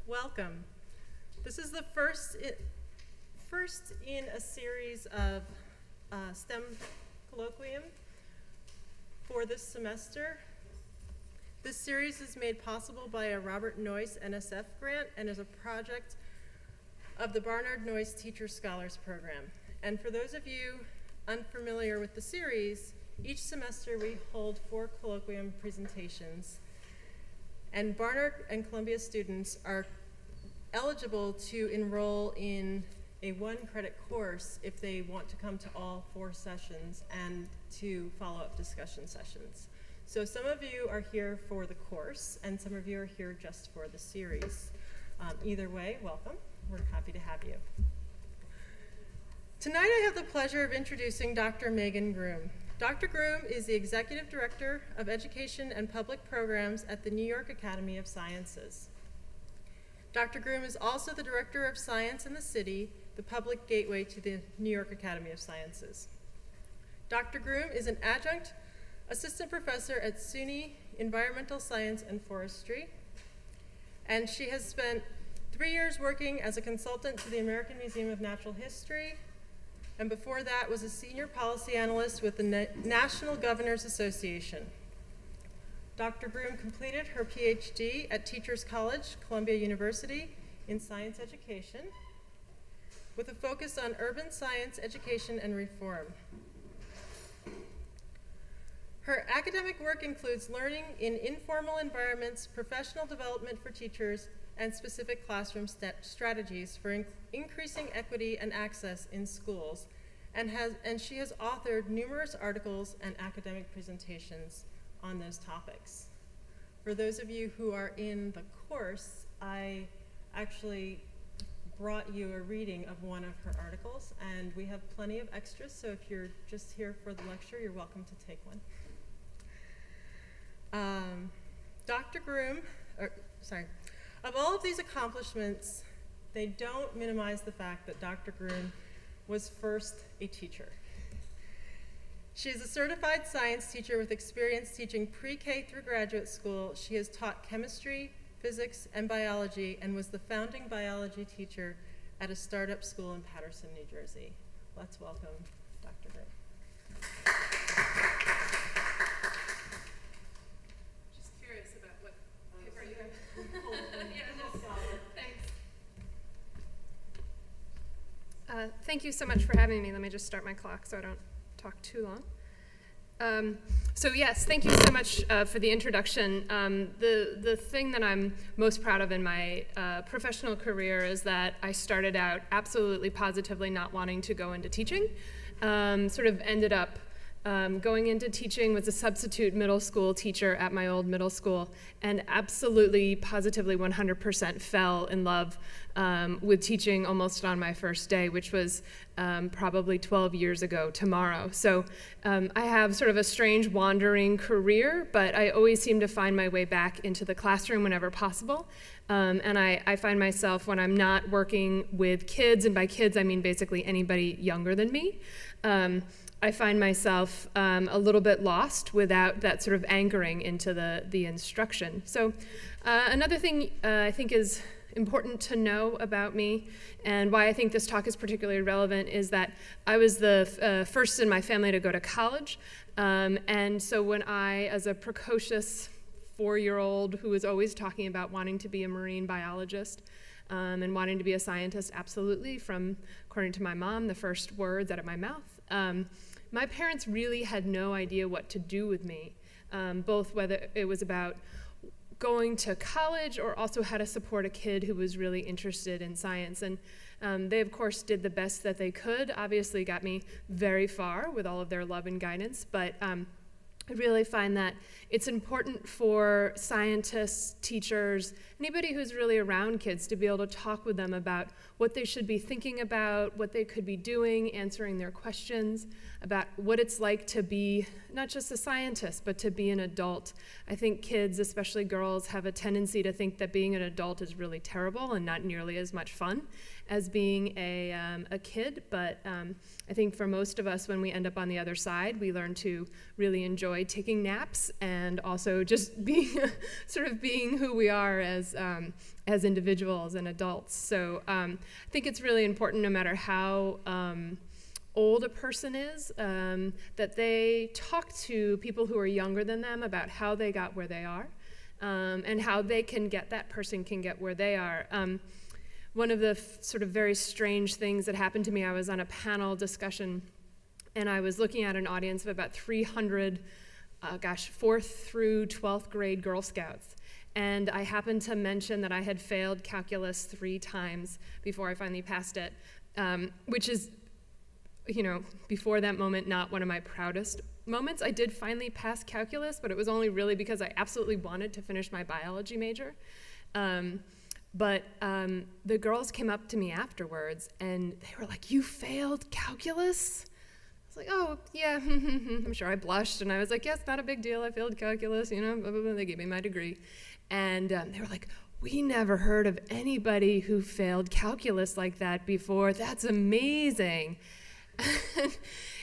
welcome. This is the first in a series of STEM colloquium for this semester. This series is made possible by a Robert Noyce NSF grant and is a project of the Barnard Noyce Teacher Scholars Program. And for those of you unfamiliar with the series, each semester we hold 4 colloquium presentations, and Barnard and Columbia students are eligible to enroll in a 1-credit course if they want to come to all 4 sessions and to follow-up discussion sessions. So some of you are here for the course, and some of you are here just for the series. Either way, welcome. We're happy to have you. Tonight I have the pleasure of introducing Dr. Megan Groom. Dr. Groom is the Executive Director of Education and Public Programs at the New York Academy of Sciences. Dr. Groom is also the Director of Science in the City, the public gateway to the New York Academy of Sciences. Dr. Groom is an adjunct assistant professor at SUNY Environmental Science and Forestry, and she has spent 3 years working as a consultant to the American Museum of Natural History, and before that was a senior policy analyst with the National Governors Association. Dr. Groom completed her PhD at Teachers College, Columbia University in science education with a focus on urban science education and reform. Her academic work includes learning in informal environments, professional development for teachers, and specific classroom strategies for increasing equity and access in schools, and she has authored numerous articles and academic presentations on those topics. For those of you who are in the course, I actually brought you a reading of one of her articles, and we have plenty of extras, so if you're just here for the lecture, you're welcome to take one. Dr. Groom, of all of these accomplishments, they don't minimize the fact that Dr. Groom was first a teacher. She is a certified science teacher with experience teaching pre-K through graduate school. She has taught chemistry, physics, and biology, and was the founding biology teacher at a startup school in Paterson, New Jersey. Let's welcome Dr. Groom. Just curious about what paper you have. Thanks. Thank you so much for having me. Let me just start my clock so I don't talk too long. So yes, thank you so much for the introduction. The thing that I'm most proud of in my professional career is that I started out absolutely positively not wanting to go into teaching. Sort of ended up going into teaching, was a substitute middle school teacher at my old middle school, and absolutely, positively, 100% fell in love with teaching almost on my first day, which was probably 12 years ago tomorrow. So I have sort of a strange wandering career, but I always seem to find my way back into the classroom whenever possible. And I find myself, when I'm not working with kids, and by kids I mean basically anybody younger than me, I find myself a little bit lost without that sort of anchoring into the instruction. So another thing I think is important to know about me, and why I think this talk is particularly relevant, is that I was the first in my family to go to college. And so when I, as a precocious 4-year-old who was always talking about wanting to be a marine biologist, and wanting to be a scientist, absolutely, from, according to my mom, the first words out of my mouth. My parents really had no idea what to do with me, both whether it was about going to college or also how to support a kid who was really interested in science. And they, of course, did the best that they could, obviously got me very far with all of their love and guidance, but I really find that it's important for scientists, teachers, anybody who's really around kids to be able to talk with them about what they should be thinking about, what they could be doing, answering their questions, about what it's like to be not just a scientist, but to be an adult. I think kids, especially girls, have a tendency to think that being an adult is really terrible and not nearly as much fun. as being a kid, but I think for most of us, when we end up on the other side, we learn to really enjoy taking naps and also just being sort of being who we are as individuals and adults. So I think it's really important, no matter how old a person is, that they talk to people who are younger than them about how they got where they are, and how that person can get where they are. One of the sort of very strange things that happened to me, I was on a panel discussion, and I was looking at an audience of about 300, 4th through 12th grade Girl Scouts. And I happened to mention that I had failed calculus 3 times before I finally passed it, which is, before that moment, not one of my proudest moments. I did finally pass calculus, but it was only really because I absolutely wanted to finish my biology major. But the girls came up to me afterwards, and they were like, "You failed calculus?" I was like, "Oh, yeah." I'm sure I blushed, and I was like, "Yes, not a big deal. I failed calculus, blah, blah, blah. They gave me my degree." And they were like, "We never heard of anybody who failed calculus like that before. That's amazing."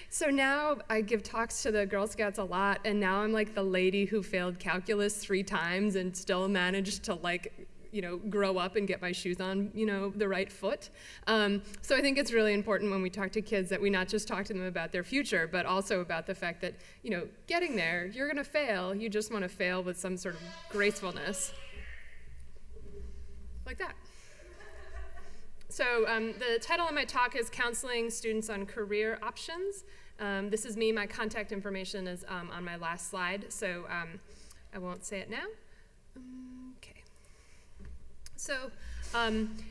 So now I give talks to the Girl Scouts a lot, and now I'm like the lady who failed calculus 3 times and still managed to grow up and get my shoes on, the right foot. So I think it's really important when we talk to kids that we not just talk to them about their future, but also about the fact that, getting there, you're gonna fail. You just wanna fail with some sort of gracefulness. Like that. So the title of my talk is Counseling Students on Career Options. This is me. My contact information is on my last slide, so I won't say it now. Okay. So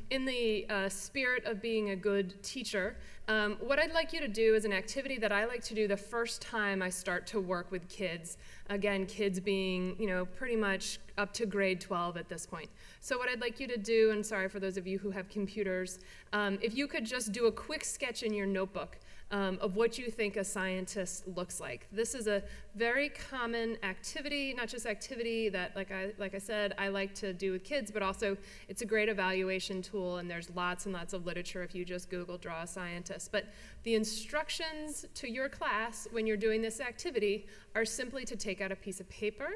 in the spirit of being a good teacher, what I'd like you to do is an activity that I like to do the first time I start to work with kids. Again, kids being, pretty much up to grade 12 at this point. So what I'd like you to do, and sorry for those of you who have computers, if you could just do a quick sketch in your notebook of what you think a scientist looks like. This is a very common activity, not just activity that, like I said, I like to do with kids, but also it's a great evaluation tool, and there's lots and lots of literature if you just Google draw a scientist. But the instructions to your class when you're doing this activity are simply to take out a piece of paper,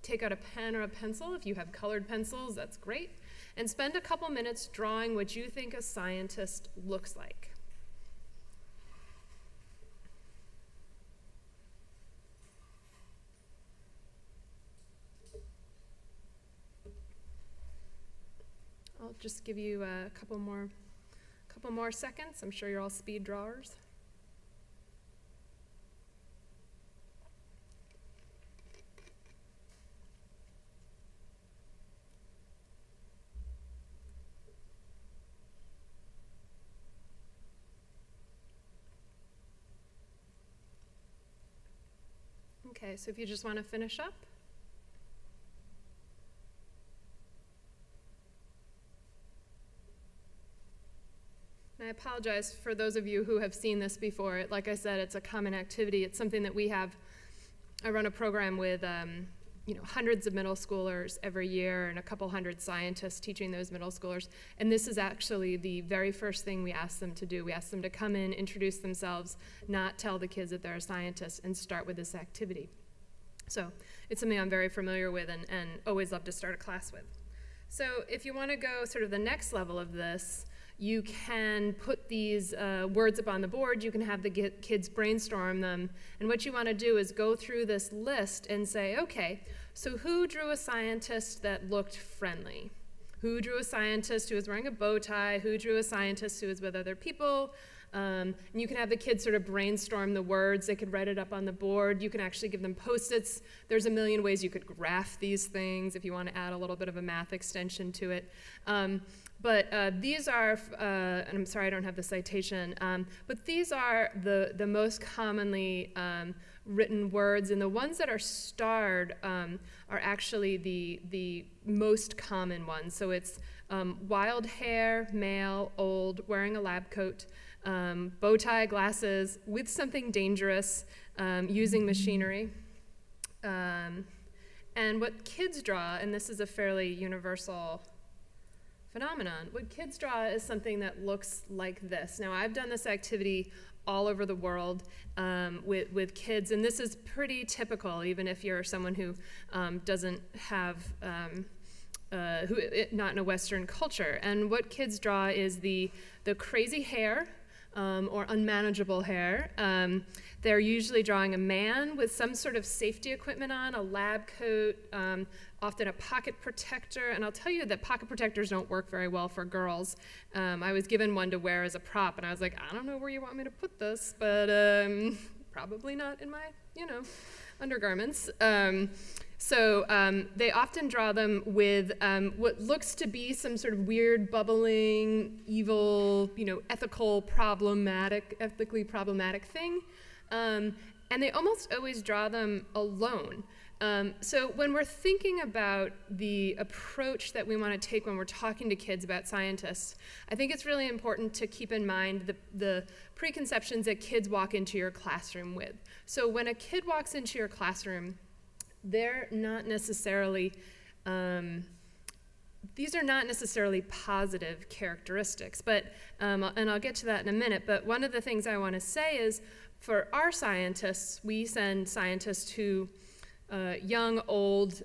take out a pen or a pencil. If you have colored pencils, that's great, and spend a couple minutes drawing what you think a scientist looks like. I'll just give you a couple more seconds. I'm sure you're all speed drawers. Okay, so if you just want to finish up. I apologize for those of you who have seen this before. Like I said, it's a common activity. It's something that we have. I run a program with hundreds of middle schoolers every year and a couple hundred scientists teaching those middle schoolers. And this is actually the very first thing we ask them to do. We ask them to come in, introduce themselves, not tell the kids that they're a scientist, and start with this activity. So it's something I'm very familiar with and always love to start a class with. So if you want to go sort of the next level of this, you can put these words up on the board. You can have the kids brainstorm them. And what you want to do is go through this list and say, okay, so who drew a scientist that looked friendly? Who drew a scientist who was wearing a bow tie? Who drew a scientist who was with other people? And you can have the kids sort of brainstorm the words. They could write it up on the board. You can actually give them Post-its. There's a million ways you could graph these things if you want to add a little bit of a math extension to it. But these are, and I'm sorry I don't have the citation, but these are the most commonly written words, and the ones that are starred are actually the most common ones. So it's wild hair, male, old, wearing a lab coat, bow tie, glasses, with something dangerous, using machinery. And what kids draw, and this is a fairly universal phenomenon. What kids draw is something that looks like this. Now, I've done this activity all over the world with kids, and this is pretty typical, even if you're someone who doesn't have, not in a Western culture. And what kids draw is the crazy hair, or unmanageable hair. They're usually drawing a man with some sort of safety equipment on, a lab coat, often a pocket protector. And I'll tell you that pocket protectors don't work very well for girls. I was given one to wear as a prop, and I was like, I don't know where you want me to put this, but probably not in my, undergarments. So they often draw them with what looks to be some sort of weird, bubbling, evil, ethically problematic thing. And they almost always draw them alone. So when we're thinking about the approach that we want to take when we're talking to kids about scientists, I think it's really important to keep in mind the preconceptions that kids walk into your classroom with. So when a kid walks into your classroom, they're not necessarily, these are not necessarily positive characteristics, but, and I'll get to that in a minute, but one of the things I want to say is for our scientists, we send scientists who, young, old,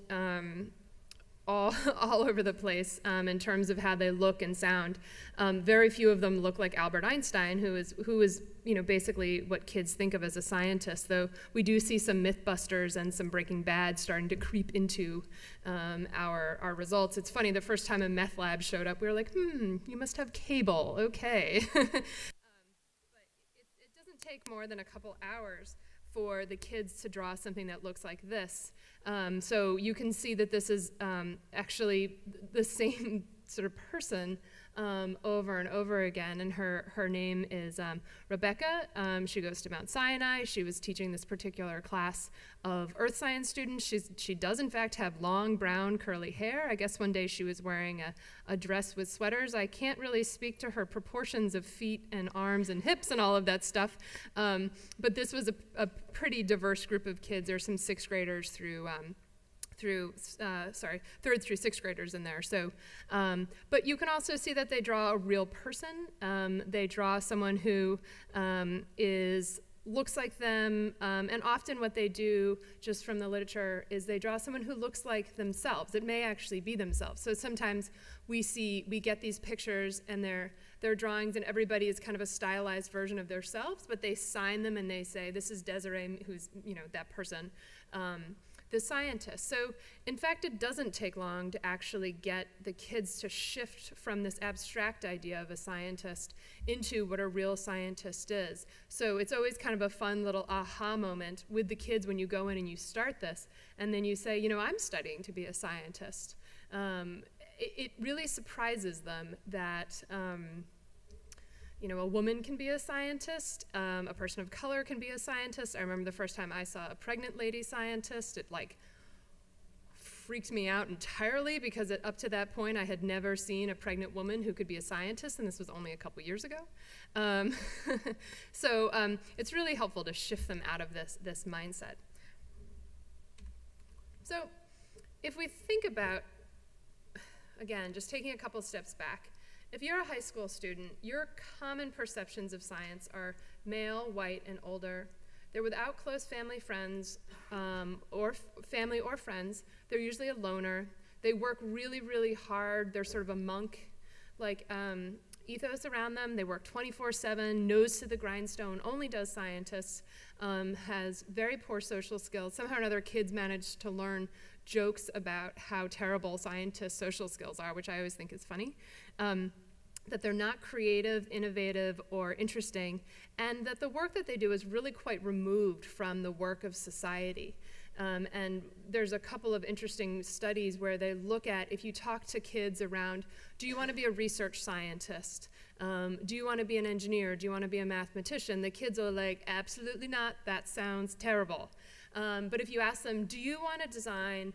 all over the place in terms of how they look and sound. Very few of them look like Albert Einstein, who is basically what kids think of as a scientist, though we do see some Mythbusters and some Breaking Bad starting to creep into our results. It's funny, the first time a meth lab showed up, we were like, you must have cable, okay. But it doesn't take more than a couple hours for the kids to draw something that looks like this. So you can see that this is actually the same sort of person over and over again, and her name is Rebecca. She goes to Mount Sinai. She was teaching this particular class of earth science students. She does in fact have long brown curly hair. I guess one day she was wearing a dress with sweaters. I can't really speak to her proportions of feet and arms and hips and all of that stuff, but this was a pretty diverse group of kids. There's some sixth graders third through sixth graders in there. So, but you can also see that they draw a real person. They draw someone who looks like them, and often what they do, just from the literature, is they draw someone who looks like themselves. It may actually be themselves. So sometimes we get these pictures and they're drawings, and everybody is kind of a stylized version of themselves, but they sign them and they say, this is Desiree, who's that person. The scientist. So in fact, it doesn't take long to actually get the kids to shift from this abstract idea of a scientist into what a real scientist is. So it's always kind of a fun little aha moment with the kids when you go in and you start this, and then you say, I'm studying to be a scientist. It really surprises them that a woman can be a scientist, a person of color can be a scientist. I remember the first time I saw a pregnant lady scientist, it freaked me out entirely, because up to that point I had never seen a pregnant woman who could be a scientist, and this was only a couple years ago. So it's really helpful to shift them out of this mindset. So if we think about, again, just taking a couple steps back, if you're a high school student, your common perceptions of science are male, white, and older. They're without close family, friends, or family or friends. They're usually a loner. They work really, really hard. They're sort of a monk, ethos around them. They work 24/7, nose to the grindstone, only does scientists, has very poor social skills. Somehow or another, kids manage to learn jokes about how terrible scientists' social skills are, which I always think is funny. That they're not creative, innovative, or interesting, and that the work that they do is really quite removed from the work of society. And there's a couple of interesting studies where they look at, if you talk to kids around, do you want to be a research scientist? Do you want to be an engineer? Do you want to be a mathematician? The kids are like, absolutely not, that sounds terrible. But if you ask them, do you want to design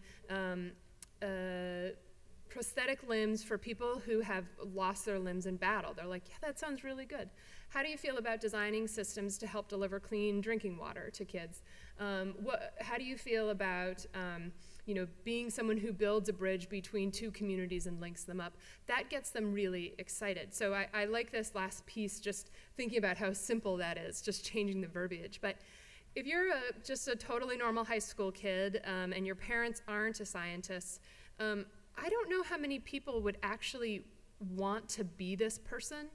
prosthetic limbs for people who have lost their limbs in battle? They're like, yeah, that sounds really good. How do you feel about designing systems to help deliver clean drinking water to kids? How do you feel about being someone who builds a bridge between two communities and links them up. That gets them really excited. So I like this last piece, just thinking about how simple that is, just changing the verbiage. But if you're just a totally normal high school kid and your parents aren't a scientist, I don't know how many people would actually want to be this person.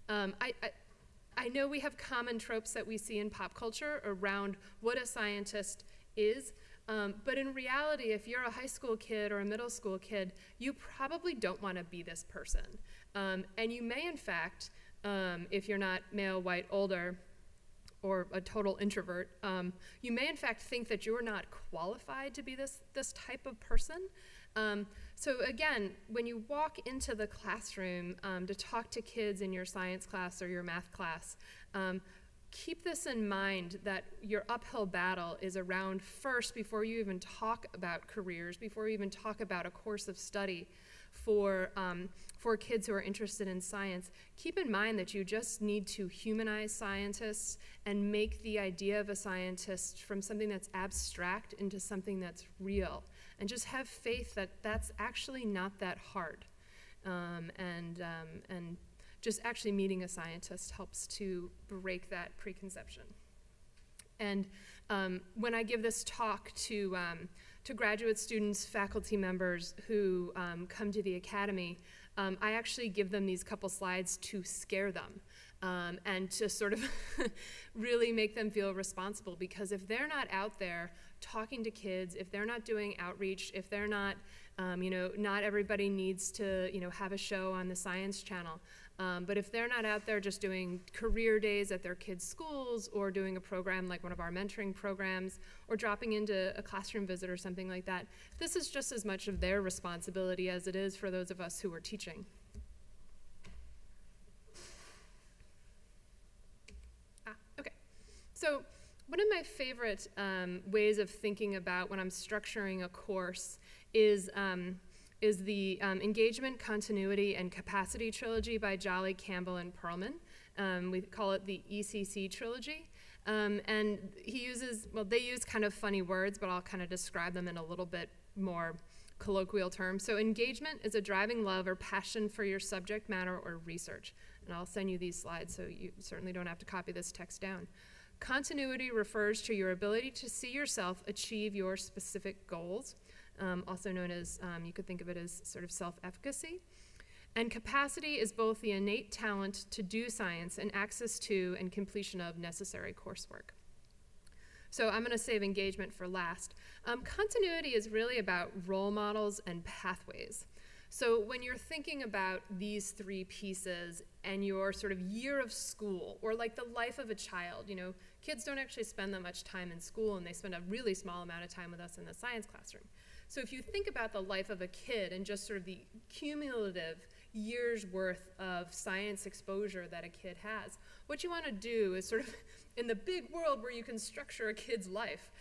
I know we have common tropes that we see in pop culture around what a scientist is, but in reality, if you're a high school kid or a middle school kid, you probably don't want to be this person. And you may, in fact, if you're not male, white, older, or a total introvert, you may in fact think that you're not qualified to be this type of person. So again, when you walk into the classroom to talk to kids in your science class or your math class, keep this in mind, that your uphill battle is around first, before you even talk about careers, before you even talk about a course of study for kids who are interested in science. Keep in mind that you just need to humanize scientists and make the idea of a scientist from something that's abstract into something that's real. And just have faith that that's actually not that hard. And just actually meeting a scientist helps to break that preconception. And when I give this talk to graduate students, faculty members who come to the academy, I actually give them these couple slides to scare them and to sort of really make them feel responsible, because if they're not out there talking to kids, if they're not doing outreach, if they're not, not everybody needs to, have a show on the Science Channel, but if they're not out there just doing career days at their kids' schools, or doing a program like one of our mentoring programs, or dropping into a classroom visit or something like that, this is just as much of their responsibility as it is for those of us who are teaching. Okay. So one of my favorite ways of thinking about when I'm structuring a course is the Engagement, Continuity, and Capacity Trilogy by Jolly, Campbell, and Perlman. We call it the ECC trilogy. And they use kind of funny words, but I'll kind of describe them in a little bit more colloquial terms. So engagement is a driving love or passion for your subject matter or research. And I'll send you these slides, so you certainly don't have to copy this text down. Continuity refers to your ability to see yourself achieve your specific goals, also known as, you could think of it as sort of self-efficacy. And capacity is both the innate talent to do science and access to and completion of necessary coursework. So I'm going to save engagement for last. Continuity is really about role models and pathways. So when you're thinking about these three pieces and your sort of year of school, or like the life of a child, kids don't actually spend that much time in school, and they spend a really small amount of time with us in the science classroom. So if you think about the life of a kid and just sort of the cumulative years worth of science exposure that a kid has, what you want to do is sort of, in the big world where you can structure a kid's life,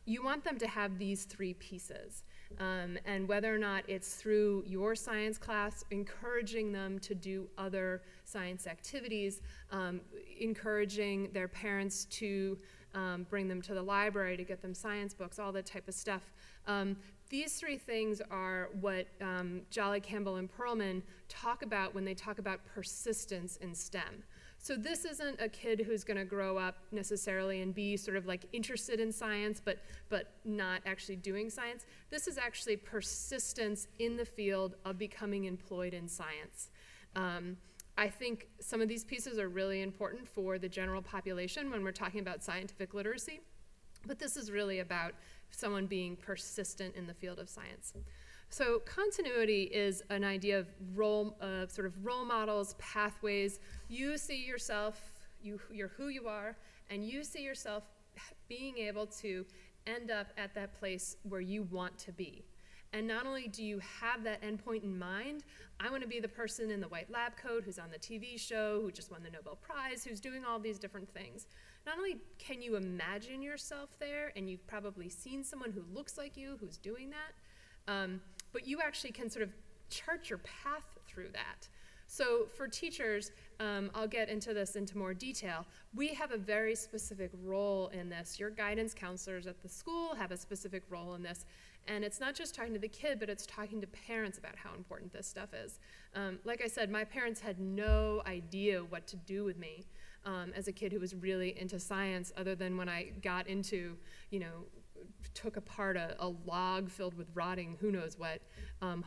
you want them to have these three pieces. And whether or not it's through your science class, encouraging them to do other science activities, encouraging their parents to bring them to the library to get them science books, all that type of stuff. These three things are what Jolly, Campbell, and Perlman talk about when they talk about persistence in STEM. So this isn't a kid who's going to grow up necessarily and be sort of like interested in science, but not actually doing science. This is actually persistence in the field of becoming employed in science. I think some of these pieces are really important for the general population when we're talking about scientific literacy, but this is really about someone being persistent in the field of science. So continuity is an idea of sort of role models, pathways. You see yourself, you're who you are, and you see yourself being able to end up at that place where you want to be. And not only do you have that endpoint in mind, I want to be the person in the white lab coat who's on the TV show, who just won the Nobel Prize, who's doing all these different things. Not only can you imagine yourself there, and you've probably seen someone who looks like you who's doing that, but you actually can sort of chart your path through that. So for teachers, I'll get into this into more detail. We have a very specific role in this. Your guidance counselors at the school have a specific role in this. And it's not just talking to the kid, but it's talking to parents about how important this stuff is. Like I said, my parents had no idea what to do with me as a kid who was really into science, other than when I got into, took apart a log filled with rotting who knows what,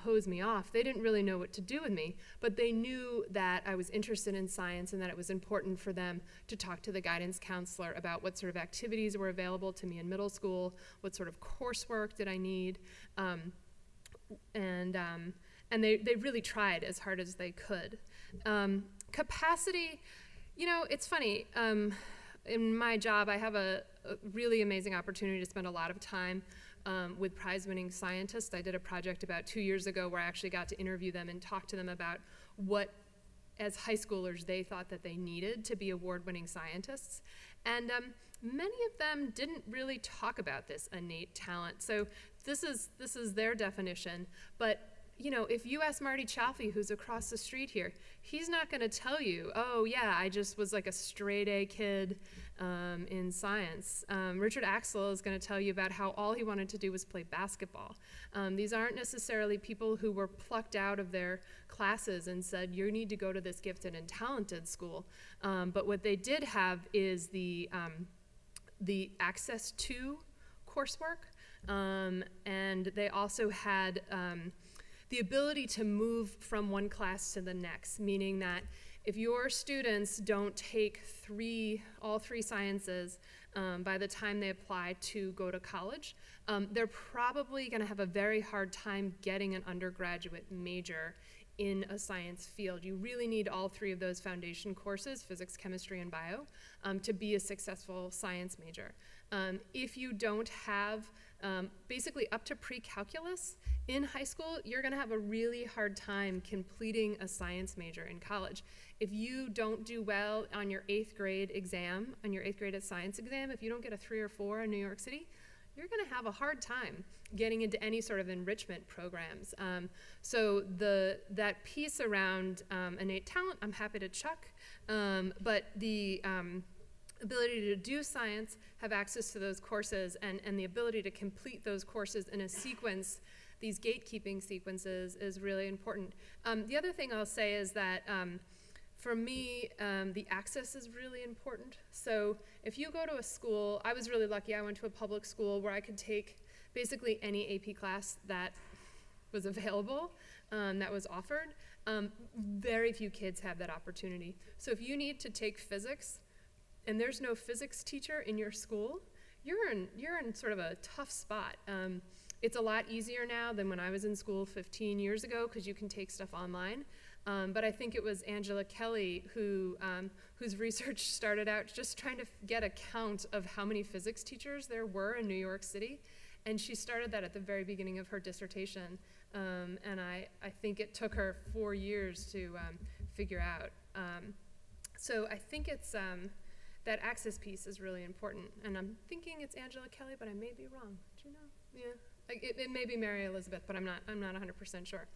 hosed me off. They didn't really know what to do with me, but they knew that I was interested in science and that it was important for them to talk to the guidance counselor about what sort of activities were available to me in middle school, what sort of coursework did I need, and they really tried as hard as they could. Capacity, it's funny. In my job, I have a really amazing opportunity to spend a lot of time with prize-winning scientists. I did a project about 2 years ago where I actually got to interview them and talk to them about what, as high schoolers, they thought that they needed to be award-winning scientists. And many of them didn't really talk about this innate talent. So this is their definition. But if you ask Marty Chaffee, who's across the street here, he's not going to tell you, oh, yeah, I just was like a straight A kid in science. Richard Axel is going to tell you about how all he wanted to do was play basketball. These aren't necessarily people who were plucked out of their classes and said, you need to go to this gifted and talented school. But what they did have is the access to coursework, and they also had the ability to move from one class to the next, meaning that if your students don't take all three sciences by the time they apply to go to college, they're probably going to have a very hard time getting an undergraduate major in a science field. You really need all three of those foundation courses, physics, chemistry, and bio, to be a successful science major. If you don't have basically up to pre-calculus in high school, you're going to have a really hard time completing a science major in college. If you don't do well on your 8th grade exam, on your 8th grade science exam, if you don't get a 3 or 4 in New York City, you're going to have a hard time getting into any sort of enrichment programs. So that piece around innate talent, I'm happy to chuck, but the ability to do science, have access to those courses, and the ability to complete those courses in a sequence, these gatekeeping sequences, is really important. The other thing I'll say is that for me, the access is really important. So if you go to a school, I was really lucky, I went to a public school where I could take basically any AP class that was available, that was offered. Very few kids have that opportunity. So if you need to take physics, and there's no physics teacher in your school, you're in sort of a tough spot. It's a lot easier now than when I was in school 15 years ago, because you can take stuff online. But I think it was Angela Kelly whose research started out just trying to get a count of how many physics teachers there were in New York City. And she started that at the very beginning of her dissertation. And I think it took her 4 years to figure out. So I think it's that access piece is really important. And I'm thinking it's Angela Kelly, but I may be wrong. Do you know? Yeah. It may be Mary Elizabeth, but I'm not 100% sure.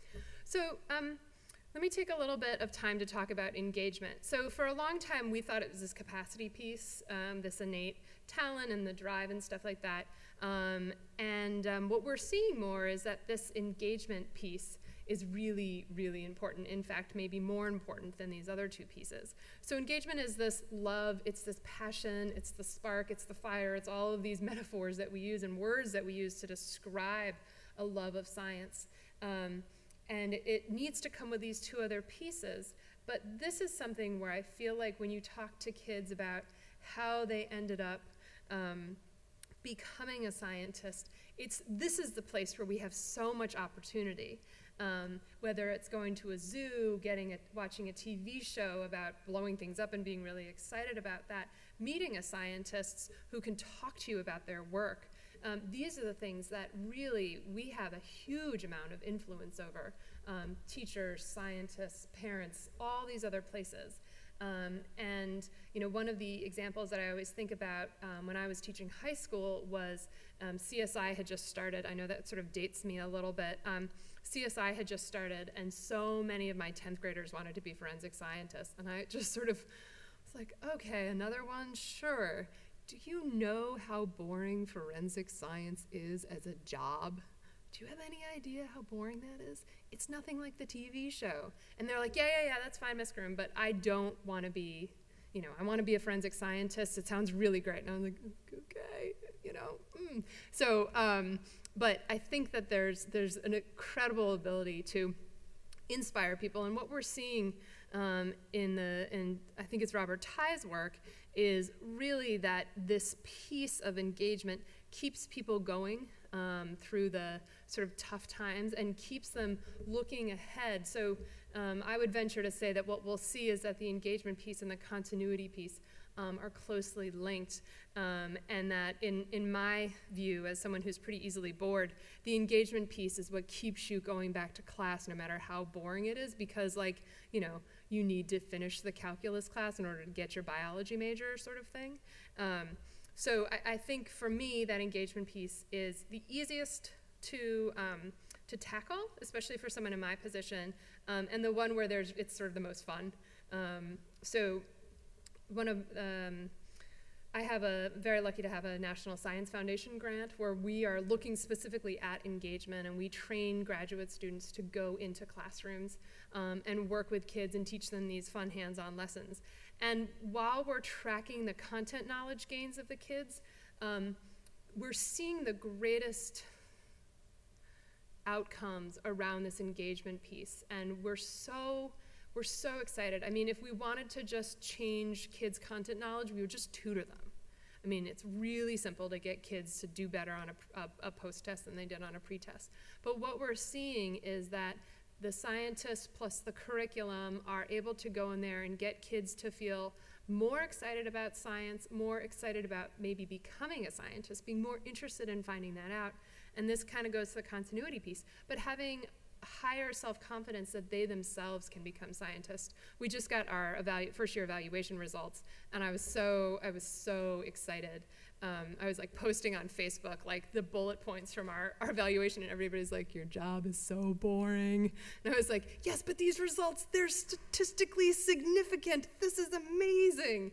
So let me take a little bit of time to talk about engagement. So for a long time, we thought it was this capacity piece, this innate talent and the drive and stuff like that. What we're seeing more is that this engagement piece is really, really important. In fact, maybe more important than these other two pieces. So engagement is this love, it's this passion, it's the spark, it's the fire, it's all of these metaphors that we use and words that we use to describe a love of science. And it needs to come with these two other pieces. But this is something where I feel like when you talk to kids about how they ended up becoming a scientist, this is the place where we have so much opportunity. Whether it's going to a zoo, watching a TV show about blowing things up and being really excited about that, meeting a scientist who can talk to you about their work. These are the things that really we have a huge amount of influence over. Teachers, scientists, parents, all these other places. One of the examples that I always think about when I was teaching high school was CSI had just started. I know that sort of dates me a little bit. CSI had just started, and so many of my 10th graders wanted to be forensic scientists, and I just sort of was like, okay, another one, sure. Do you know how boring forensic science is as a job? Do you have any idea how boring that is? It's nothing like the TV show. And they're like, yeah, that's fine, Miss Groom, but I don't want to be, I want to be a forensic scientist. It sounds really great. And I'm like, okay, So, but I think that there's an incredible ability to inspire people. And what we're seeing in I think it's Robert Tighe's work is really that this piece of engagement keeps people going through the sort of tough times and keeps them looking ahead. So I would venture to say that what we'll see is that the engagement piece and the continuity piece are closely linked, and that in my view, as someone who's pretty easily bored, the engagement piece is what keeps you going back to class no matter how boring it is, because you need to finish the calculus class in order to get your biology major sort of thing. So I think for me, that engagement piece is the easiest to tackle, especially for someone in my position, and the one where it's sort of the most fun. So I have very lucky to have a National Science Foundation grant where we are looking specifically at engagement, and we train graduate students to go into classrooms and work with kids and teach them these fun hands-on lessons. And while we're tracking the content knowledge gains of the kids, we're seeing the greatest outcomes around this engagement piece, and we're so excited. I mean, if we wanted to just change kids' content knowledge, we would just tutor them. I mean, it's really simple to get kids to do better on a post-test than they did on a pre-test. But what we're seeing is that the scientists plus the curriculum are able to go in there and get kids to feel more excited about science, more excited about maybe becoming a scientist, being more interested in finding that out. And this kind of goes to the continuity piece, but having higher self-confidence that they themselves can become scientists. We just got our first-year evaluation results, and I was so excited. I was like posting on Facebook like the bullet points from our evaluation, and everybody's like, your job is so boring. And I was like, yes, but these results, they're statistically significant. This is amazing.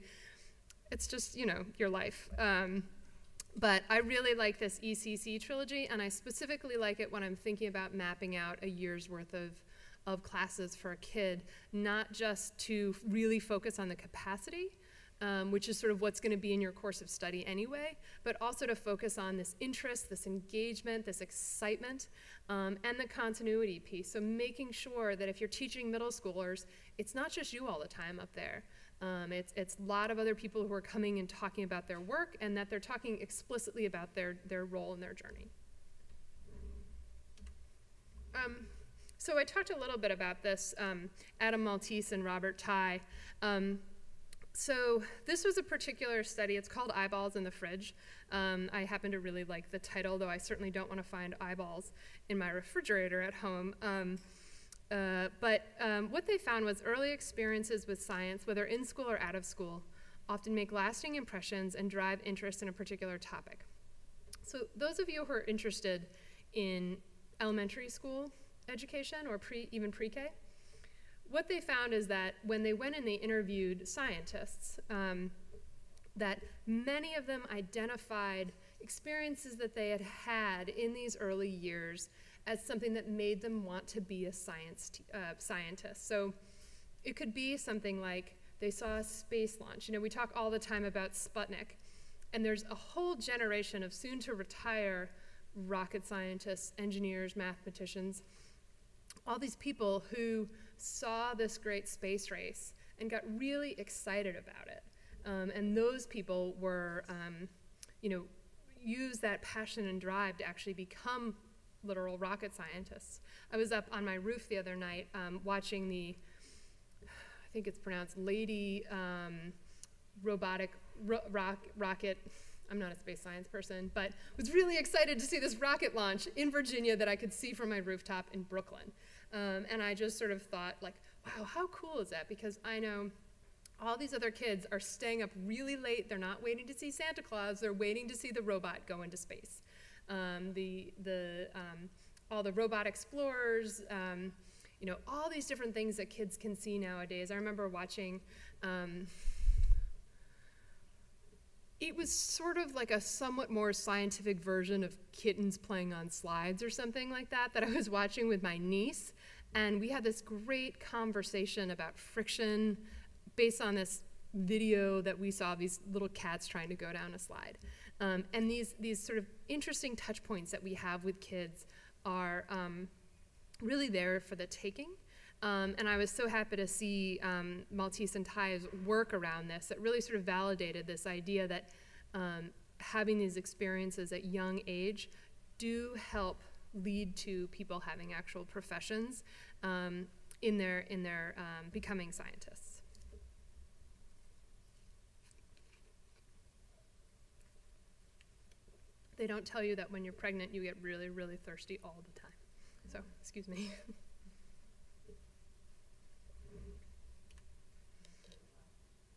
It's just, your life. But I really like this ECC trilogy, and I specifically like it when I'm thinking about mapping out a year's worth of classes for a kid, not just to really focus on the capacity, which is sort of what's going to be in your course of study anyway, but also to focus on this interest, this engagement, this excitement, and the continuity piece. So making sure that if you're teaching middle schoolers, it's not just you all the time up there. It's a lot of other people who are coming and talking about their work, and that they're talking explicitly about their role in their journey. So I talked a little bit about this, Adam Maltese and Robert Tighe. So this was a particular study. It's called Eyeballs in the Fridge. I happen to really like the title, though I certainly don't want to find eyeballs in my refrigerator at home. But what they found was early experiences with science, whether in school or out of school, often make lasting impressions and drive interest in a particular topic. So those of you who are interested in elementary school education or even pre-K, what they found is that when they went and they interviewed scientists, that many of them identified experiences that they had had in these early years as something that made them want to be a scientist. So it could be something like they saw a space launch. We talk all the time about Sputnik, and there's a whole generation of soon-to-retire rocket scientists, engineers, mathematicians, all these people who saw this great space race and got really excited about it. And those people were, use that passion and drive to actually become literal rocket scientists. I was up on my roof the other night watching I think it's pronounced Lady Rocket. I'm not a space science person, but was really excited to see this rocket launch in Virginia that I could see from my rooftop in Brooklyn. And I just sort of thought, like, wow, how cool is that? Because I know all these other kids are staying up really late. They're not waiting to see Santa Claus. They're waiting to see the robot go into space. The all the robot explorers, you know, all these different things that kids can see nowadays. I remember watching, it was sort of like a somewhat more scientific version of kittens playing on slides or something like that I was watching with my niece. And we had this great conversation about friction based on this video that we saw, these little cats trying to go down a slide. And these sort of interesting touch points that we have with kids are really there for the taking. And I was so happy to see Maltese and Ty's work around this that really sort of validated this idea that having these experiences at young age do help lead to people having actual professions in their becoming scientists. They don't tell you that when you're pregnant you get really, really thirsty all the time. So, excuse me.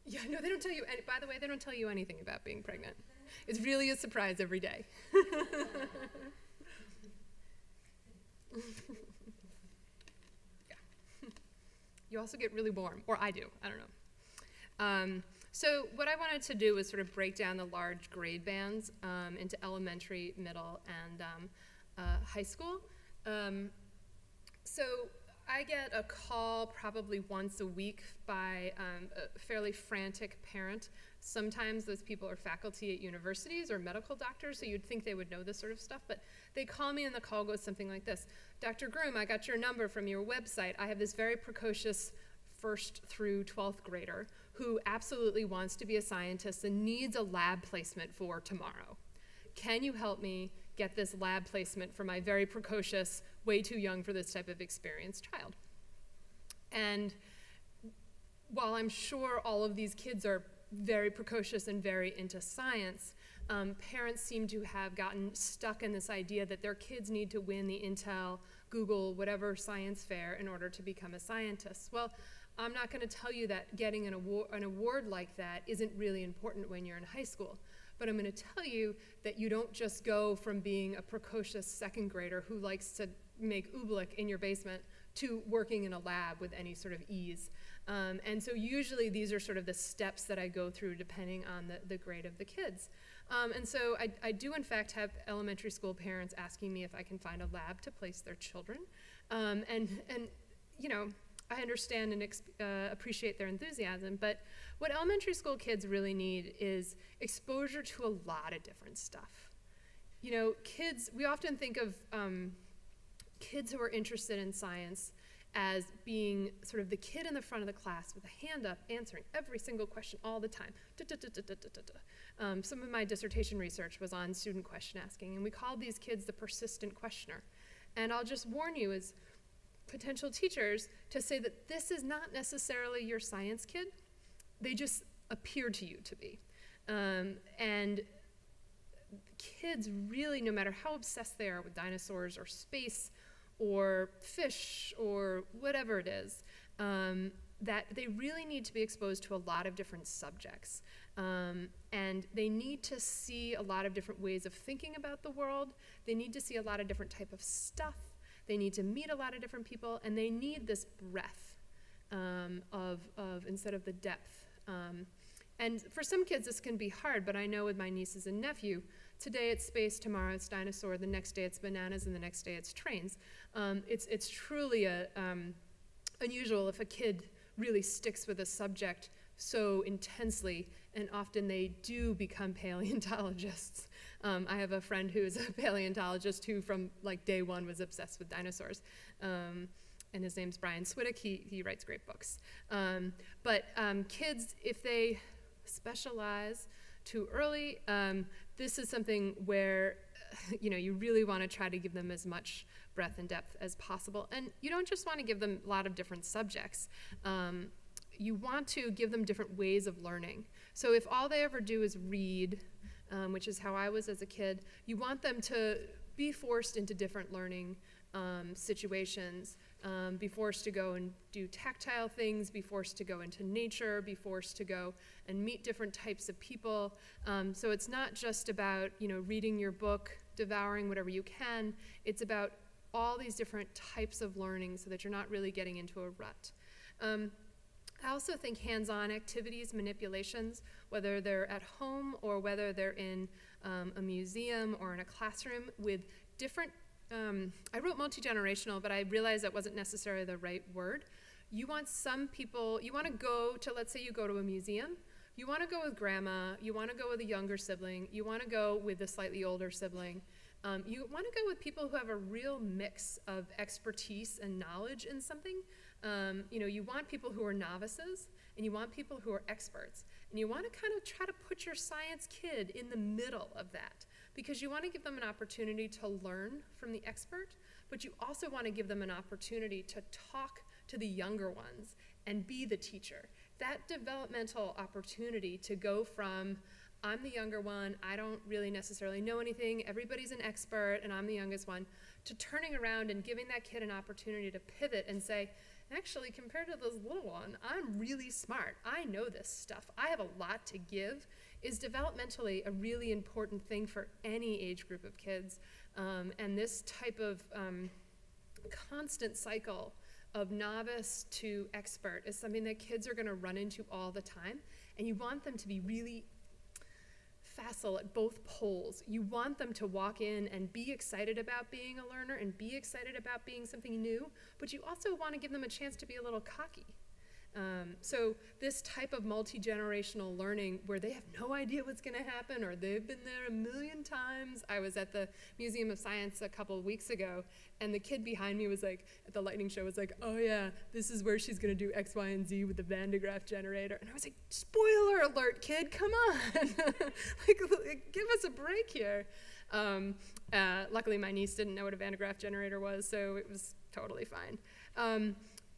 Yeah, no, they don't tell you, by the way, they don't tell you anything about being pregnant. It's really a surprise every day. Yeah. You also get really warm, or I do, I don't know. So what I wanted to do was sort of break down the large grade bands into elementary, middle, and high school. So I get a call probably once a week by a fairly frantic parent. Sometimes those people are faculty at universities or medical doctors, so you'd think they would know this sort of stuff, but they call me and the call goes something like this. Dr. Groom, I got your number from your website. I have this very precocious 1st through 12th grader who absolutely wants to be a scientist and needs a lab placement for tomorrow. Can you help me get this lab placement for my very precocious, way too young for this type of experienced child? And while I'm sure all of these kids are very precocious and very into science, parents seem to have gotten stuck in this idea that their kids need to win the Intel, Google, whatever science fair in order to become a scientist. Well, I'm not going to tell you that getting an award like that isn't really important when you're in high school. But I'm going to tell you that you don't just go from being a precocious 2nd grader who likes to make oobleck in your basement to working in a lab with any sort of ease. And so usually these are sort of the steps that I go through depending on the grade of the kids. And so I do in fact have elementary school parents asking me if I can find a lab to place their children. And you know, I understand and appreciate their enthusiasm, but what elementary school kids really need is exposure to a lot of different stuff. You know, kids, we often think of kids who are interested in science as being sort of the kid in the front of the class with a hand up, answering every single question all the time. Some of my dissertation research was on student question asking, and we called these kids the persistent questioner. And I'll just warn you as potential teachers to say that this is not necessarily your science kid. They just appear to you to be. And kids really, no matter how obsessed they are with dinosaurs or space or fish or whatever it is, that they really need to be exposed to a lot of different subjects. And they need to see a lot of different ways of thinking about the world. They need to see a lot of different type of stuff. They need to meet a lot of different people, and they need this breadth of instead of the depth. And for some kids this can be hard, but I know with my nieces and nephew, today it's space, tomorrow it's dinosaur, the next day it's bananas, and the next day it's trains. It's truly unusual if a kid really sticks with a subject so intensely, and often they do become paleontologists. I have a friend who is a paleontologist who from like day one was obsessed with dinosaurs. And his name's Brian Swiddick. He writes great books. But kids, if they specialize too early, this is something where you really want to try to give them as much breadth and depth as possible. And you don't just want to give them a lot of different subjects. You want to give them different ways of learning. So if all they ever do is read, which is how I was as a kid, you want them to be forced into different learning situations, be forced to go and do tactile things, be forced to go into nature, be forced to go and meet different types of people. So it's not just about reading your book, devouring whatever you can. It's about all these different types of learning so that you're not really getting into a rut. I also think hands-on activities, manipulations, whether they're at home or whether they're in a museum or in a classroom with different, I wrote multi-generational, but I realized that wasn't necessarily the right word. You want some people, you want to go to, let's say you go to a museum, you want to go with grandma, you want to go with a younger sibling, you want to go with a slightly older sibling. You want to go with people who have a real mix of expertise and knowledge in something. You want people who are novices, and you want people who are experts. And you want to kind of try to put your science kid in the middle of that, because you want to give them an opportunity to learn from the expert, but you also want to give them an opportunity to talk to the younger ones and be the teacher. That developmental opportunity to go from, I'm the younger one, I don't really necessarily know anything, everybody's an expert, and I'm the youngest one, to turning around and giving that kid an opportunity to pivot and say, actually, compared to this little one, I'm really smart. I know this stuff. I have a lot to give, is developmentally a really important thing for any age group of kids. And this type of constant cycle of novice to expert is something that kids are going to run into all the time. And you want them to be really facile at both poles. You want them to walk in and be excited about being a learner and be excited about being something new, but you also want to give them a chance to be a little cocky. So this type of multi-generational learning where they have no idea what's going to happen or they've been there a million times. I was at the Museum of Science a couple of weeks ago, and the kid behind me was like, at the lightning show, was like, oh yeah, this is where she's going to do X, Y, and Z with the Van de Graaff generator. And I was like, spoiler alert, kid, come on. like, give us a break here. Luckily, my niece didn't know what a Van de Graaff generator was, so it was totally fine.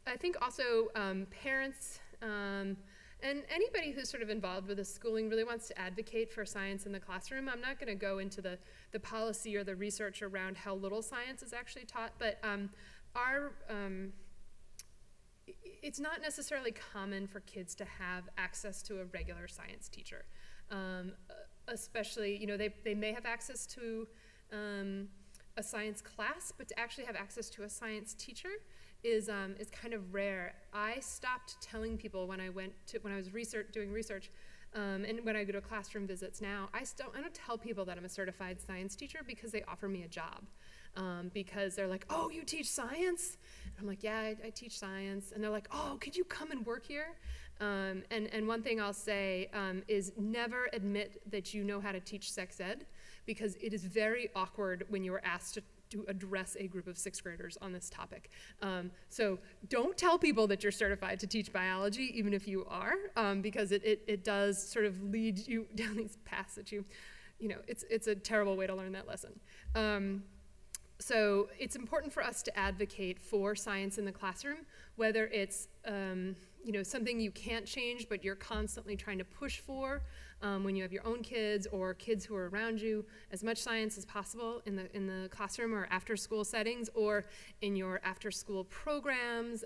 I think also parents and anybody who's sort of involved with the schooling really wants to advocate for science in the classroom. I'm not going to go into the policy or the research around how little science is actually taught, but it's not necessarily common for kids to have access to a regular science teacher. Especially, they may have access to a science class, but to actually have access to a science teacher is kind of rare. I stopped telling people when I was doing research, and when I go to classroom visits now, I don't tell people that I'm a certified science teacher because they offer me a job. Because they're like, oh, you teach science? And I'm like, yeah, I teach science. And they're like, oh, could you come and work here? And one thing I'll say is never admit that you know how to teach sex ed, because it is very awkward when you are asked to address a group of 6th graders on this topic. So don't tell people that you're certified to teach biology, even if you are, because it does sort of lead you down these paths that it's a terrible way to learn that lesson. So it's important for us to advocate for science in the classroom, whether it's something you can't change but you're constantly trying to push for when you have your own kids or kids who are around you, as much science as possible in the classroom or after school settings or in your after school programs,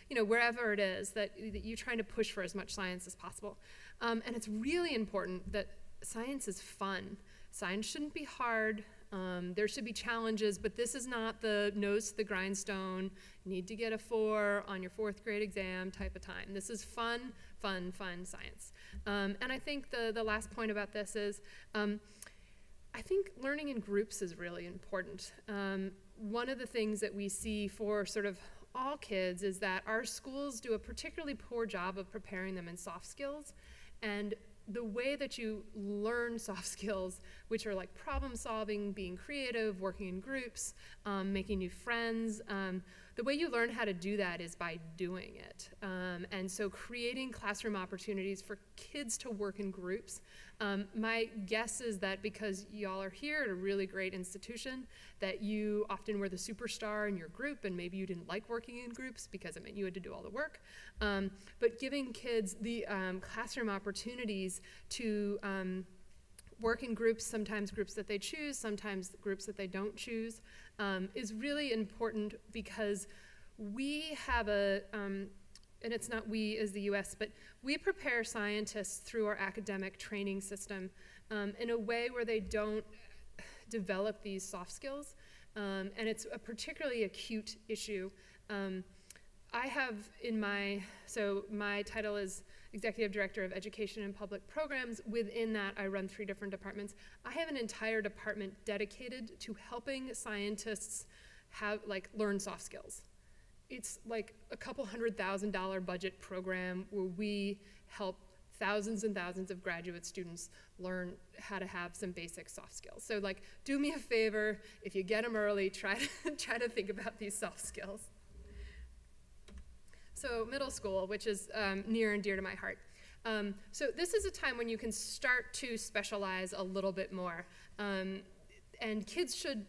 wherever it is that you're trying to push for as much science as possible. And it's really important that science is fun. Science shouldn't be hard. There should be challenges, but this is not the nose to the grindstone, need to get a 4 on your 4th grade exam type of time. This is fun science. And I think the last point about this is, I think learning in groups is really important. One of the things that we see for sort of all kids is that our schools do a particularly poor job of preparing them in soft skills, and the way that you learn soft skills, which are like problem solving, being creative, working in groups, making new friends, the way you learn how to do that is by doing it. And so creating classroom opportunities for kids to work in groups. My guess is that because y'all are here at a really great institution, that you often were the superstar in your group, and maybe you didn't like working in groups because it meant you had to do all the work. But giving kids the classroom opportunities to work in groups, sometimes groups that they choose, sometimes groups that they don't choose, is really important, because we have and it's not we as the US, but we prepare scientists through our academic training system in a way where they don't develop these soft skills. and it's a particularly acute issue. I have my title is Executive Director of Education and Public Programs. Within that, I run 3 different departments. I have an entire department dedicated to helping scientists learn soft skills. It's like a couple $100,000 budget program where we help thousands and thousands of graduate students learn how to have some basic soft skills. So do me a favor, if you get them early, try to think about these soft skills. So middle school, which is near and dear to my heart. So this is a time when you can start to specialize a little bit more. And kids should,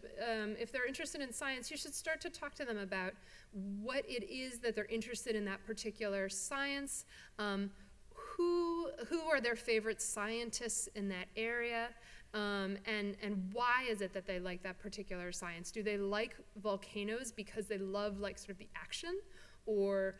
if they're interested in science, you should start to talk to them about what it is that they're interested in that particular science, who are their favorite scientists in that area, and why is it that they like that particular science? Do they like volcanoes because they love sort of the action? Or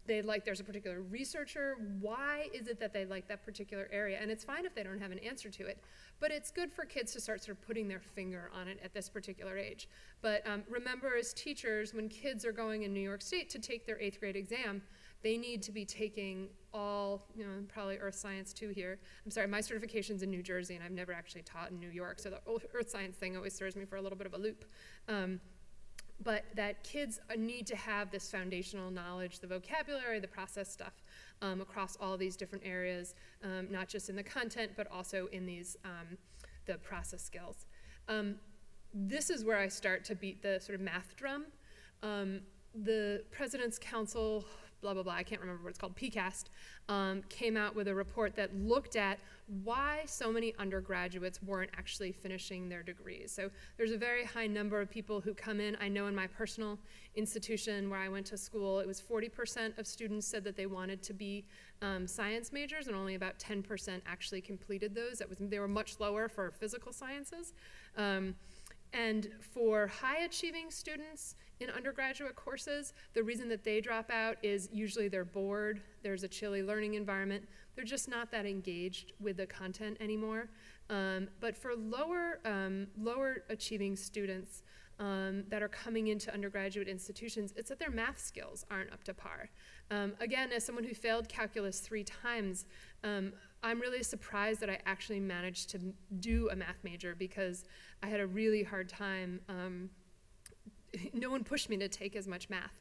there's a particular researcher. Why is it that they like that particular area? And it's fine if they don't have an answer to it, but it's good for kids to start sort of putting their finger on it at this particular age. But remember, as teachers, when kids are going in New York State to take their 8th grade exam, they need to be taking all, probably Earth Science 2 here. I'm sorry, my certification's in New Jersey, and I've never actually taught in New York, so the Earth Science thing always throws me for a little bit of a loop. But that kids need to have this foundational knowledge, the vocabulary, the process stuff across all these different areas, not just in the content, but also in these, the process skills. This is where I start to beat the sort of math drum. The President's Council, blah, blah, blah, I can't remember what it's called, PCAST, came out with a report that looked at why so many undergraduates weren't actually finishing their degrees. So there's a very high number of people who come in. I know in my personal institution where I went to school, it was 40% of students said that they wanted to be science majors, and only about 10% actually completed those. They were much lower for physical sciences. And for high-achieving students in undergraduate courses, the reason that they drop out is usually they're bored, there's a chilly learning environment, they're just not that engaged with the content anymore. But for lower achieving students that are coming into undergraduate institutions, it's that their math skills aren't up to par. Again, as someone who failed calculus 3 times, I'm really surprised that I actually managed to do a math major, because I had a really hard time. No one pushed me to take as much math.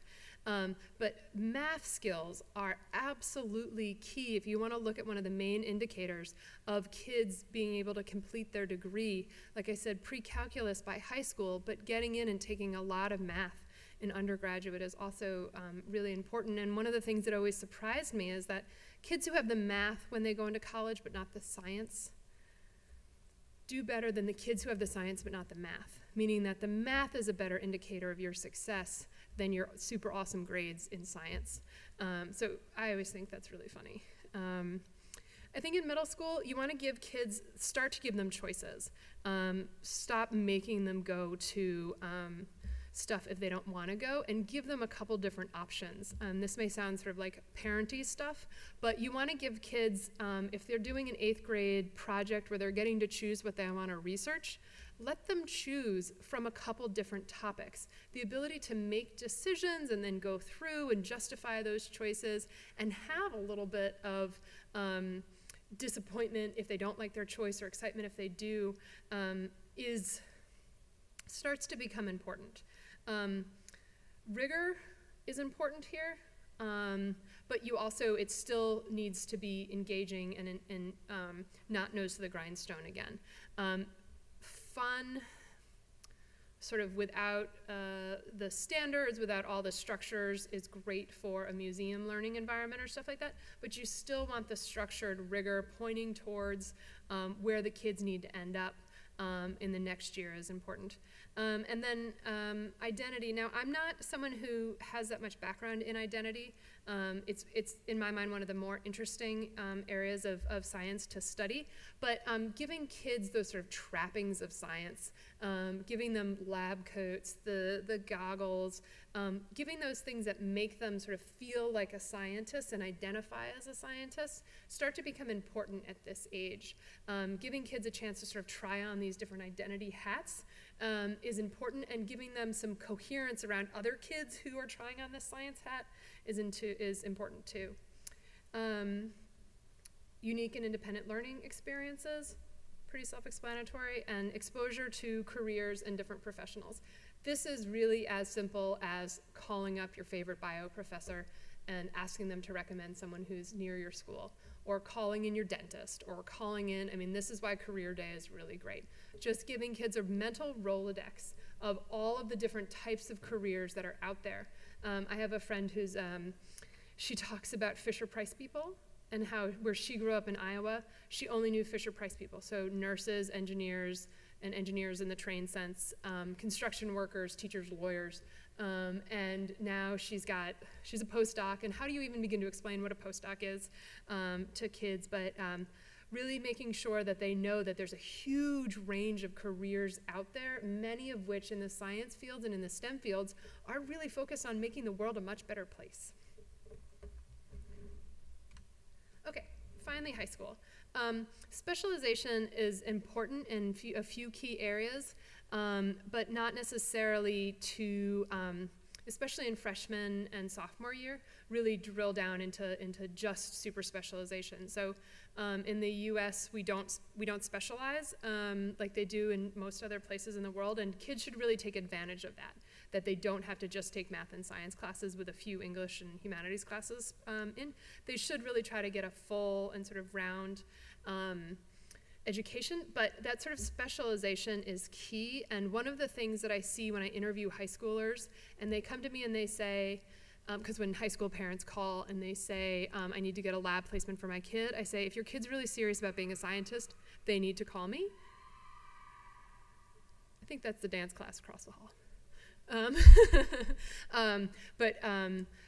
But math skills are absolutely key if you want to look at one of the main indicators of kids being able to complete their degree. Like I said, pre-calculus by high school, but getting in and taking a lot of math in undergraduate is also really important. And one of the things that always surprised me is that kids who have the math when they go into college but not the science do better than the kids who have the science but not the math, meaning that the math is a better indicator of your success than your super awesome grades in science. So I always think that's really funny. I think in middle school, you want to start to give them choices. Stop making them go to stuff if they don't want to go, and give them a couple different options. This may sound sort of like parenty stuff, but you want to give kids, if they're doing an 8th grade project where they're getting to choose what they want to research, let them choose from a couple different topics. The ability to make decisions and then go through and justify those choices and have a little bit of disappointment if they don't like their choice, or excitement if they do, starts to become important. Rigor is important here, but it still needs to be engaging and not nose to the grindstone again. Fun, sort of without the standards, without all the structures, is great for a museum learning environment or stuff like that, but you still want the structured rigor pointing towards where the kids need to end up in the next year is important. And then identity. Now, I'm not someone who has that much background in identity. It's in my mind, one of the more interesting areas of science to study, but giving kids those sort of trappings of science, giving them lab coats, the goggles, Giving those things that make them sort of feel like a scientist and identify as a scientist start to become important at this age. Giving kids a chance to sort of try on these different identity hats is important, and giving them some coherence around other kids who are trying on this science hat is important too. Unique and independent learning experiences, pretty self-explanatory, and exposure to careers and different professionals. This is really as simple as calling up your favorite bio professor and asking them to recommend someone who's near your school, or calling in your dentist, or calling in, I mean, this is why Career Day is really great. Just giving kids a mental Rolodex of all of the different types of careers that are out there. I have a friend who's, she talks about Fisher-Price people, and how, where she grew up in Iowa, she only knew Fisher-Price people, so nurses, engineers, and engineers in the trained sense, construction workers, teachers, lawyers, and now she's a postdoc, and how do you even begin to explain what a postdoc is to kids, but really making sure that they know that there's a huge range of careers out there, many of which in the science fields and in the STEM fields are really focused on making the world a much better place. Okay, finally high school. Specialization is important in a few key areas, but not necessarily to, especially in freshman and sophomore year, really drill down into just super specialization. So in the US, we don't specialize like they do in most other places in the world, and kids should really take advantage of that they don't have to just take math and science classes with a few English and humanities classes in. They should really try to get a full and sort of round education, but that sort of specialization is key. And one of the things that I see when I interview high schoolers, and they come to me and they say, because when high school parents call and they say, I need to get a lab placement for my kid, I say, if your kid's really serious about being a scientist, they need to call me. I think that's the dance class across the hall.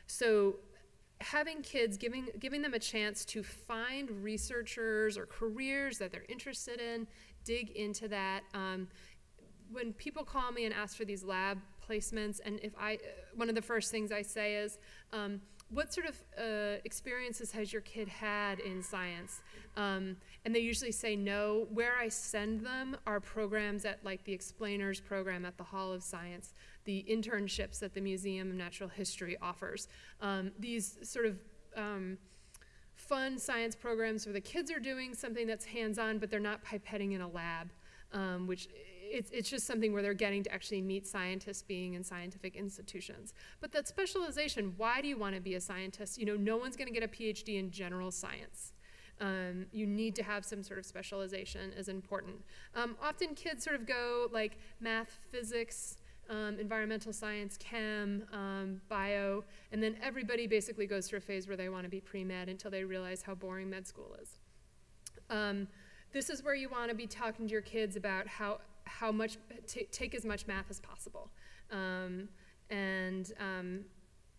So having kids, giving them a chance to find researchers or careers that they're interested in, dig into that. When people call me and ask for these lab placements, and one of the first things I say is, what sort of experiences has your kid had in science? And they usually say no. Where I send them are programs at like the Explainers program at the Hall of Science, the internships that the Museum of Natural History offers. These sort of fun science programs where the kids are doing something that's hands-on, but they're not pipetting in a lab, which it's just something where they're getting to actually meet scientists being in scientific institutions. But that specialization, why do you want to be a scientist? You know, no one's going to get a PhD in general science. You need to have some sort of specialization is important. Often kids sort of go like math, physics, environmental science, chem, bio, and then everybody basically goes through a phase where they want to be pre-med until they realize how boring med school is. This is where you want to be talking to your kids about how much, take as much math as possible.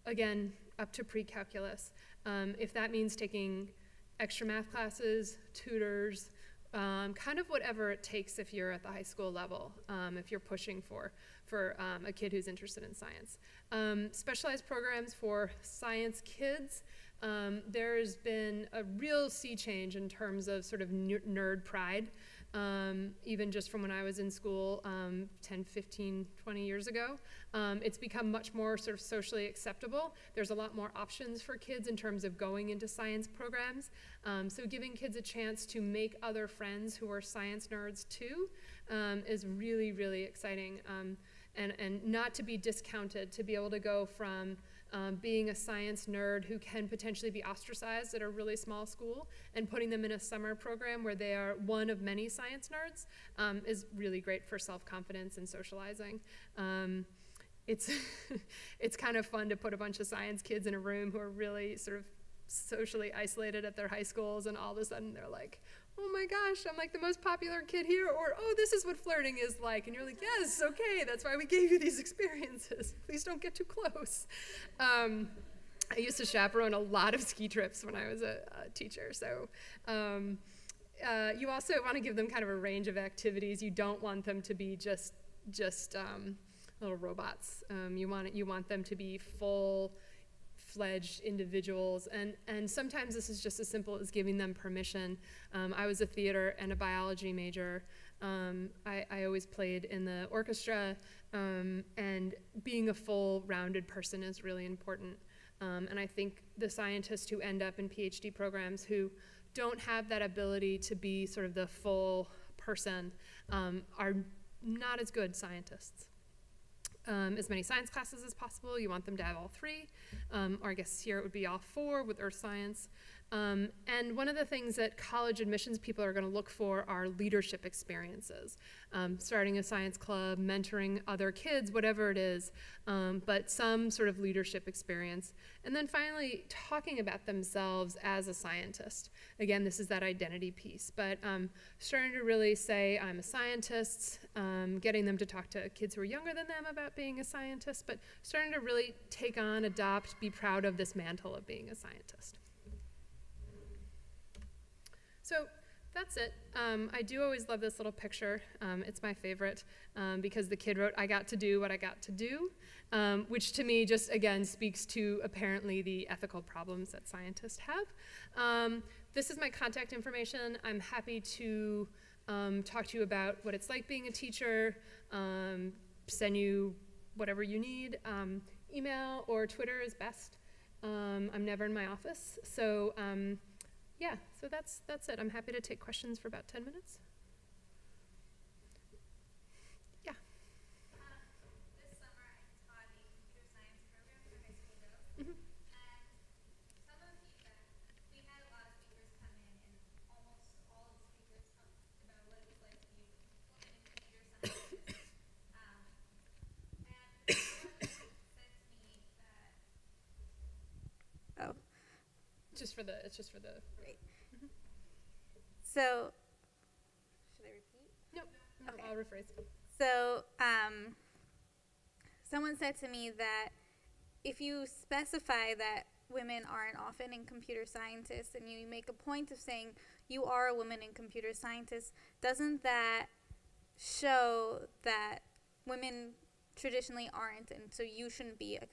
Again, up to pre-calculus. If that means taking extra math classes, tutors, kind of whatever it takes if you're at the high school level, if you're pushing for a kid who's interested in science. Specialized programs for science kids. There's been a real sea change in terms of sort of nerd pride, even just from when I was in school 10, 15, 20 years ago. It's become much more sort of socially acceptable. There's a lot more options for kids in terms of going into science programs. So giving kids a chance to make other friends who are science nerds too is really, really exciting. And not to be discounted, to be able to go from being a science nerd who can potentially be ostracized at a really small school and putting them in a summer program where they are one of many science nerds is really great for self-confidence and socializing. It's kind of fun to put a bunch of science kids in a room who are really sort of socially isolated at their high schools, and all of a sudden they're like, oh my gosh, I'm like the most popular kid here, or oh, this is what flirting is like. And you're like, yes, okay, that's why we gave you these experiences. Please don't get too close. I used to chaperone a lot of ski trips when I was a teacher. So you also want to give them kind of a range of activities. You don't want them to be just little robots. You want them to be full-fledged individuals, and sometimes this is just as simple as giving them permission. I was a theater and a biology major. I always played in the orchestra, and being a full-rounded person is really important. And I think the scientists who end up in PhD programs who don't have that ability to be sort of the full person are not as good scientists. As many science classes as possible. You want them to have all three, or I guess here it would be all four with earth science. And one of the things that college admissions people are going to look for are leadership experiences. Starting a science club, mentoring other kids, whatever it is, but some sort of leadership experience. And then finally, talking about themselves as a scientist. Again, this is that identity piece, but starting to really say, I'm a scientist, getting them to talk to kids who are younger than them about being a scientist, but starting to really take on, adopt, be proud of this mantle of being a scientist. So that's it. I do always love this little picture. It's my favorite because the kid wrote, I got to do what I got to do, which to me just, again, speaks to apparently the ethical problems that scientists have. This is my contact information. I'm happy to talk to you about what it's like being a teacher, send you whatever you need. Email or Twitter is best. I'm never in my office, so yeah, so that's it. I'm happy to take questions for about 10 minutes. Yeah. This summer I taught a computer science program for high school girls. And some of the feedback, we had a lot of speakers come in, and almost all of the speakers talked about what it was like to be a woman in computer science. And one said to me that... Oh. It's just for the. Great. So, should I repeat? No, okay. I'll rephrase. So, someone said to me that if you specify that women aren't often in computer scientists and you make a point of saying you are a woman in computer scientists, doesn't that show that women traditionally aren't, and so you shouldn't be a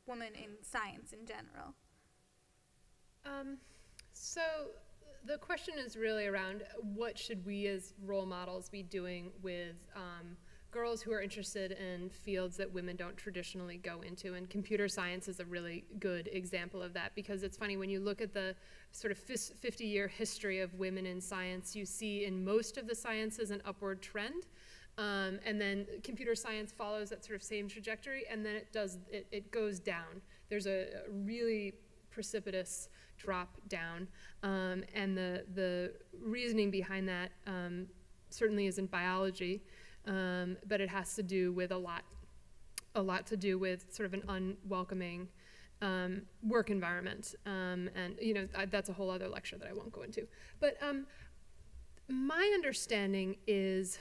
woman in science in general? So the question is really around what should we as role models be doing with girls who are interested in fields that women don't traditionally go into, and computer science is a really good example of that, because it's funny, when you look at the sort of 50-year history of women in science, you see in most of the sciences an upward trend, and then computer science follows that sort of same trajectory, and then it goes down. There's a really precipitous drop down, and the reasoning behind that certainly isn't biology, but it has to do with a lot to do with sort of an unwelcoming work environment, and that's a whole other lecture that I won't go into. But my understanding is,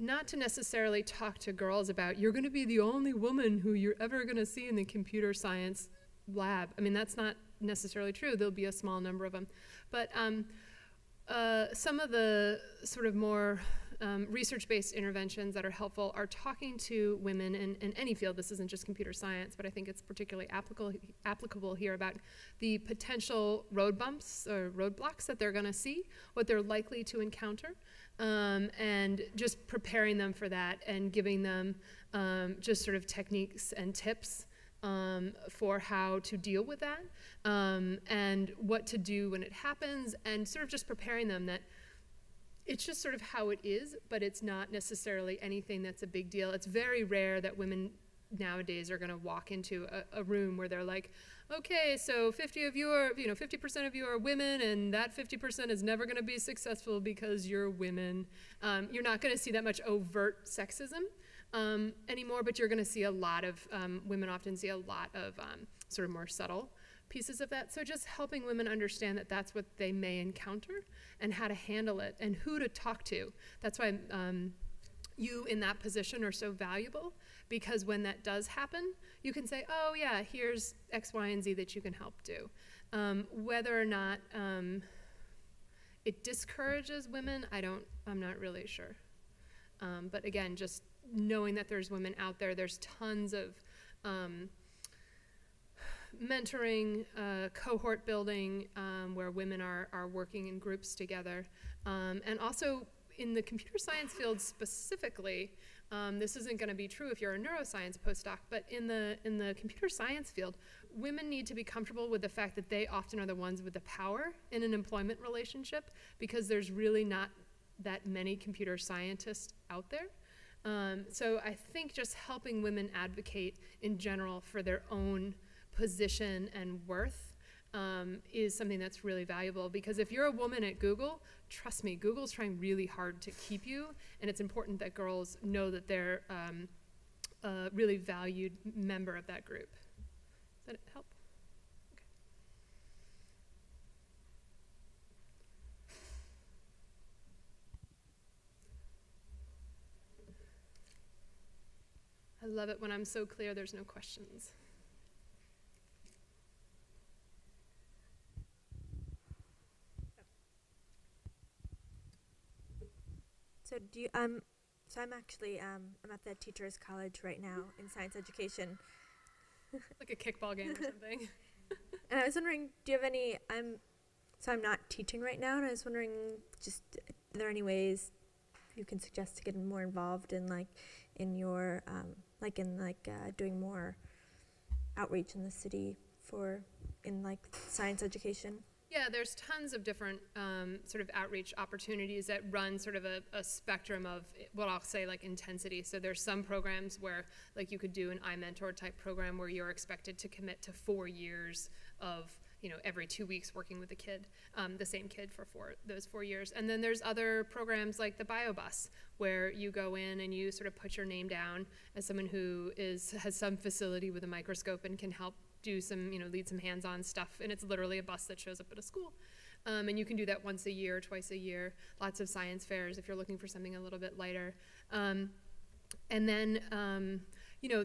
not to necessarily talk to girls about, you're going to be the only woman who you're ever going to see in the computer science lab. I mean, that's not necessarily true. There'll be a small number of them. But some of the sort of more research-based interventions that are helpful are talking to women in any field. This isn't just computer science, but I think it's particularly applicable here about the potential road bumps or roadblocks that they're going to see, what they're likely to encounter, and just preparing them for that and giving them just sort of techniques and tips for how to deal with that, and what to do when it happens, and sort of just preparing them that it's just sort of how it is, but it's not necessarily anything that's a big deal. It's very rare that women nowadays are going to walk into a room where they're like, okay, so 50% of you are women, and that 50% is never going to be successful because you're women. You're not going to see that much overt sexism anymore, but you're going to see a lot of, women often see a lot of sort of more subtle pieces of that. So just helping women understand that that's what they may encounter and how to handle it and who to talk to. That's why you in that position are so valuable, because when that does happen, you can say, oh yeah, here's X, Y, and Z that you can help do. Whether or not it discourages women, I'm not really sure. But again, just knowing that there's women out there. There's tons of mentoring, cohort building, where women are working in groups together. And also in the computer science field specifically, this isn't going to be true if you're a neuroscience postdoc, but in the computer science field, women need to be comfortable with the fact that they often are the ones with the power in an employment relationship, because there's really not that many computer scientists out there. So I think just helping women advocate in general for their own position and worth is something that's really valuable, because if you're a woman at Google, trust me, Google's trying really hard to keep you, and it's important that girls know that they're a really valued member of that group. Does that help? Okay. I love it when I'm so clear there's no questions. So do you, so I'm actually, I'm at the Teachers College right now in science education. Like a kickball game or something. And I was wondering, do you have any, so I'm not teaching right now, and I was wondering, just, are there any ways you can suggest to get more involved in in your, doing more outreach in the city in science education? Yeah, there's tons of different sort of outreach opportunities that run sort of a spectrum of what I'll say like intensity. So there's some programs where like you could do an iMentor type program where you're expected to commit to 4 years of, every 2 weeks working with a kid, the same kid for those 4 years. And then there's other programs like the BioBus, where you go in and you sort of put your name down as someone who has some facility with a microscope and can help do some, lead some hands-on stuff, and it's literally a bus that shows up at a school. And you can do that once a year, twice a year, lots of science fairs if you're looking for something a little bit lighter. And then,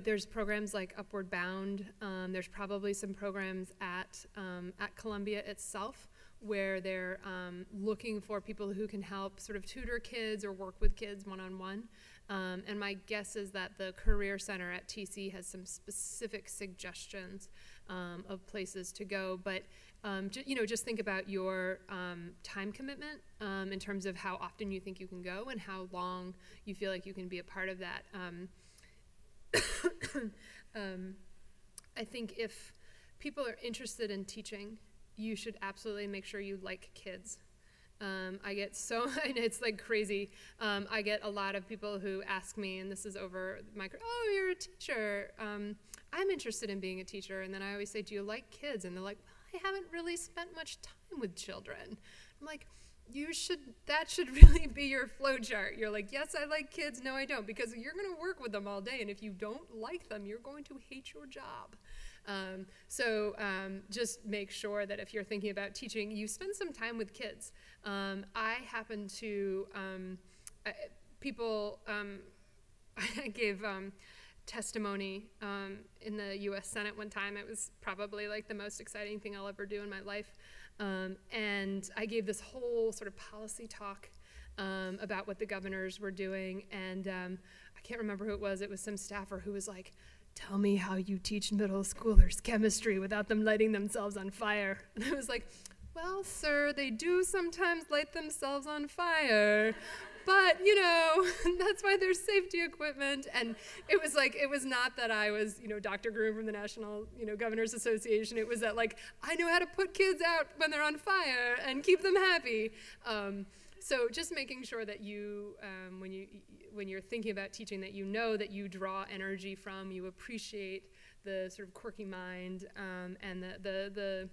there's programs like Upward Bound. There's probably some programs at Columbia itself where they're looking for people who can help sort of tutor kids or work with kids one-on-one. And my guess is that the Career Center at TC has some specific suggestions of places to go. But, just think about your time commitment in terms of how often you think you can go and how long you feel like you can be a part of that. I think if people are interested in teaching, you should absolutely make sure you like kids. I get and it's like crazy. I get a lot of people who ask me, and this is over oh, you're a teacher. I'm interested in being a teacher. And then I always say, do you like kids? And they're like, I haven't really spent much time with children. I'm like, that should really be your flow chart. You're like, yes, I like kids. No, I don't, because you're going to work with them all day. And if you don't like them, you're going to hate your job. So just make sure that if you're thinking about teaching, you spend some time with kids. I happen to, I gave testimony in the U.S. Senate one time. It was probably like the most exciting thing I'll ever do in my life. And I gave this whole sort of policy talk about what the governors were doing. And I can't remember who it was. It was some staffer who was like, tell me how you teach middle schoolers chemistry without them lighting themselves on fire. And I was like, well, sir, they do sometimes light themselves on fire. But, that's why there's safety equipment. And it was not that I was, Dr. Groom from the National, Governors Association. It was that, I know how to put kids out when they're on fire and keep them happy. So just making sure that you, when you're thinking about teaching, that you know that you draw energy from, you appreciate the sort of quirky mind and the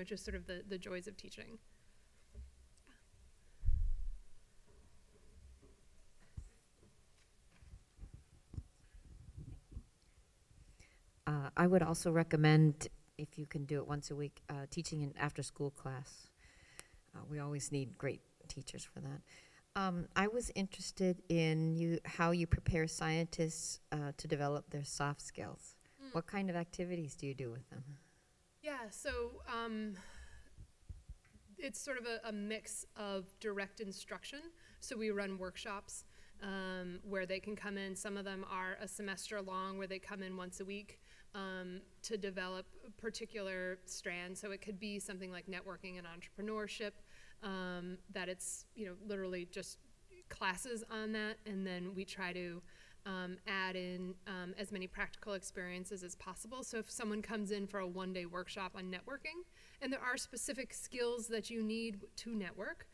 just sort of the joys of teaching. I would also recommend, if you can do it once a week, teaching an after-school class. We always need great teachers for that. I was interested in how you prepare scientists to develop their soft skills. What kind of activities do you do with them? Yeah, so it's sort of a mix of direct instruction. So we run workshops where they can come in. Some of them are a semester long, where they come in once a week to develop a particular strand. So it could be something like networking and entrepreneurship, that it's, literally just classes on that, and then we try to add in as many practical experiences as possible. So if someone comes in for a one-day workshop on networking, and there are specific skills that you need to network,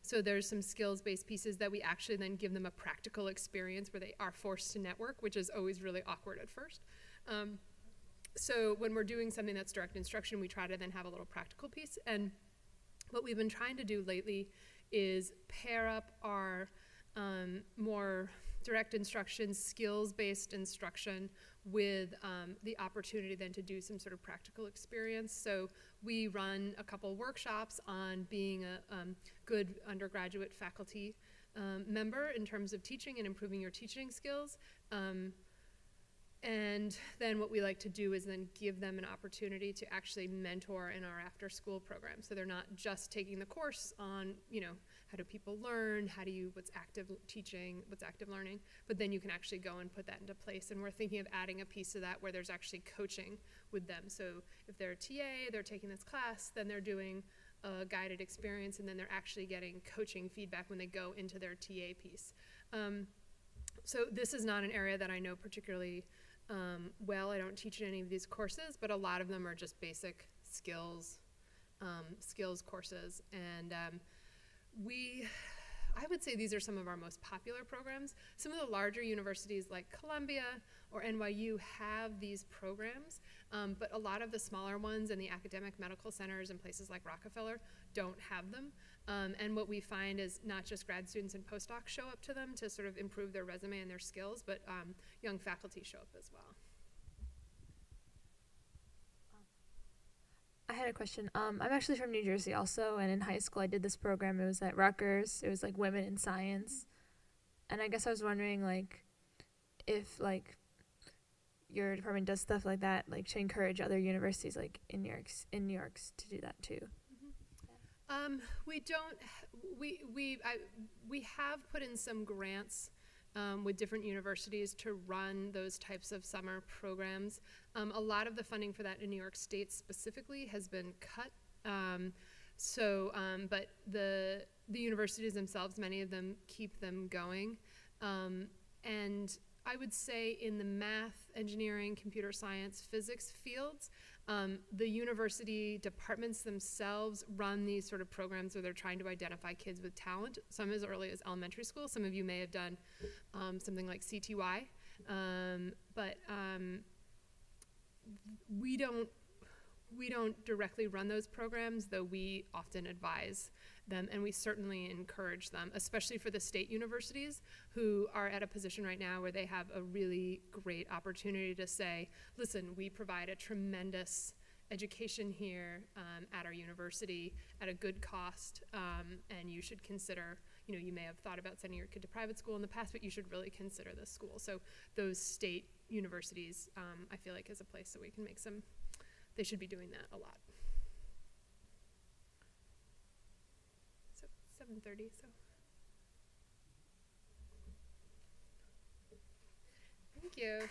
so there's some skills-based pieces that we actually then give them a practical experience where they are forced to network, which is always really awkward at first. So when we're doing something that's direct instruction, we try to then have a little practical piece. And what we've been trying to do lately is pair up our more direct instruction, skills-based instruction with the opportunity then to do some sort of practical experience. So we run a couple workshops on being a good undergraduate faculty member in terms of teaching and improving your teaching skills. And then what we like to do is then give them an opportunity to actually mentor in our after-school program. So they're not just taking the course on, how do people learn, what's active teaching, what's active learning, but then you can actually go and put that into place. And we're thinking of adding a piece of that where there's actually coaching with them. So if they're a TA, they're taking this class, then they're doing a guided experience, and then they're actually getting coaching feedback when they go into their TA piece. So this is not an area that I know particularly well. I don't teach in any of these courses, but a lot of them are just basic skills courses. And I would say these are some of our most popular programs. Some of the larger universities like Columbia or NYU have these programs, but a lot of the smaller ones and the academic medical centers and places like Rockefeller don't have them. And what we find is not just grad students and postdocs show up to them to sort of improve their resume and their skills, but young faculty show up as well. I had a question. I'm actually from New Jersey also, and in high school I did this program. It was at Rutgers. It was like Women in Science. And I guess I was wondering, like, if, like, your department does stuff like that, like, to encourage other universities, like, in New York to do that too. We don't, we have put in some grants with different universities to run those types of summer programs. A lot of the funding for that in New York State specifically has been cut. But the universities themselves, many of them keep them going. And I would say in the math, engineering, computer science, physics fields, the university departments themselves run these sort of programs where they're trying to identify kids with talent, some as early as elementary school. Some of you may have done something like CTY, but we don't directly run those programs, though we often advise them, and we certainly encourage them, especially for the state universities who are at a position right now where they have a really great opportunity to say, listen, we provide a tremendous education here at our university at a good cost, and you should consider, you may have thought about sending your kid to private school in the past, but you should really consider this school. So those state universities, I feel like, is a place that we can make some, they should be doing that a lot. 7:30, so. Thank you.